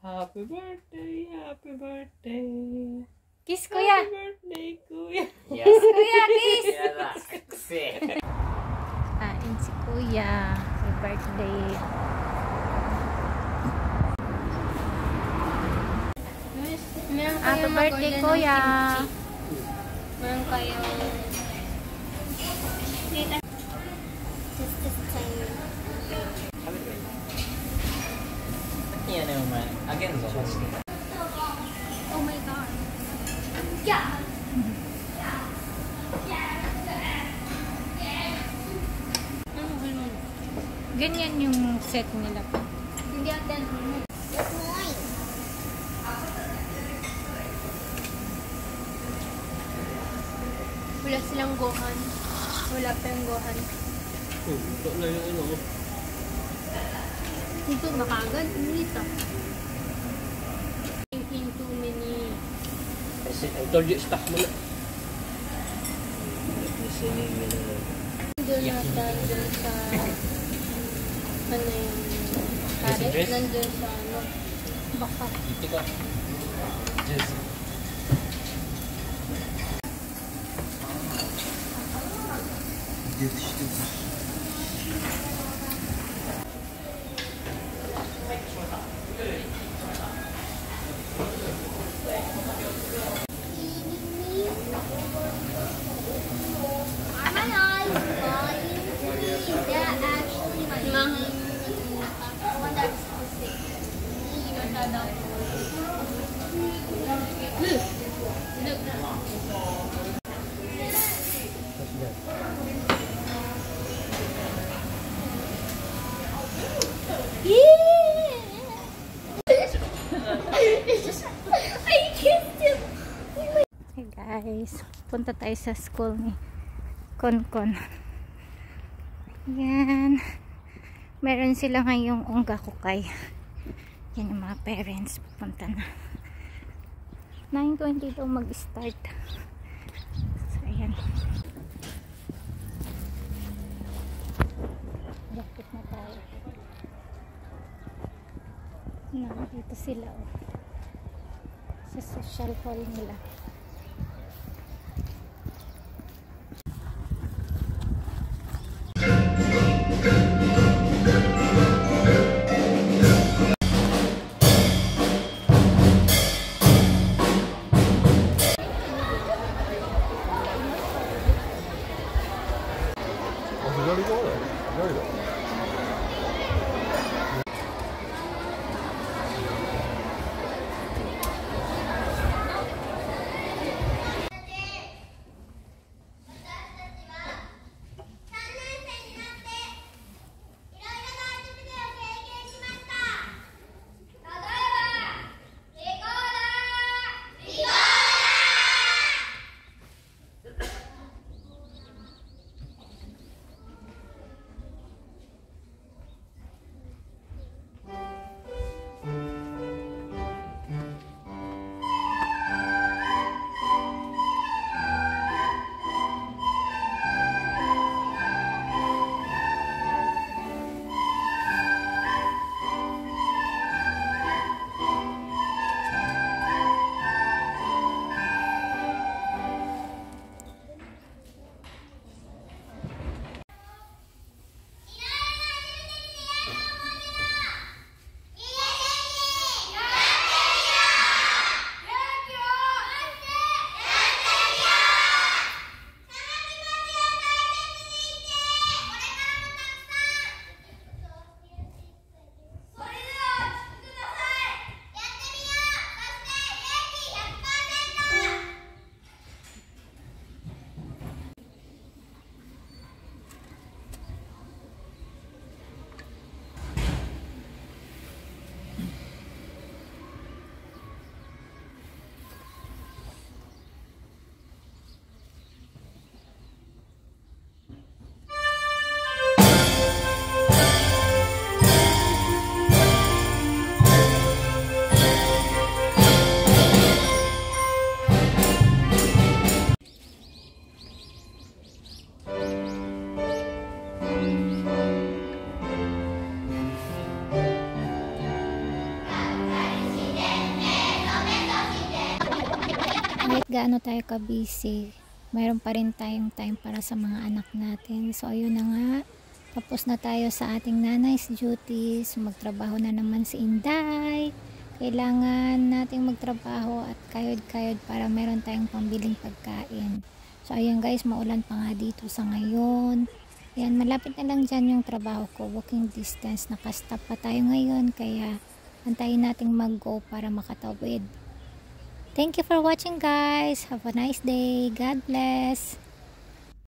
Happy birthday, happy birthday. Kiss kuya. Happy birthday, kuya. Kiss kuya, kiss. Kain si kuya. Happy birthday. Happy birthday kuya. Meron kayong Yan naman. Again, oh my god. Yeah. Ganyan yung set nila. Hindi atin. Wala silang gohan. Wala pa yung gohan. ito na yung ano. Dito makagad. Dito. Thinking too many. I told you, stock mo na. Listening mo na. Doon natin doon sa ano yung carrot. Nandun sa ano. Baka. Dito ka. Just. Hey guys, punta tayo sa school ni Konkon. Yan. Meron sila ngayong unggakukay. Yan yung mga parents. Punta na. 9:20 daw mag-start. So, ayan. Bakit na tayo? Nandito sila. Oh. Sa social hall nila. gaano tayo ka-busy, mayroon pa rin tayong time para sa mga anak natin. So ayun na nga, tapos na tayo sa ating nanay's duties. Magtrabaho na naman si Inday. Kailangan nating magtrabaho at kayod-kayod para meron tayong pambiling pagkain. So ayan guys, maulan pa nga dito sa ngayon. Yan, malapit na lang dyan yung trabaho ko, walking distance. Nakastop pa tayo ngayon, kaya antayin nating mag-go para makatawid. Thank you for watching guys. Have a nice day. God bless.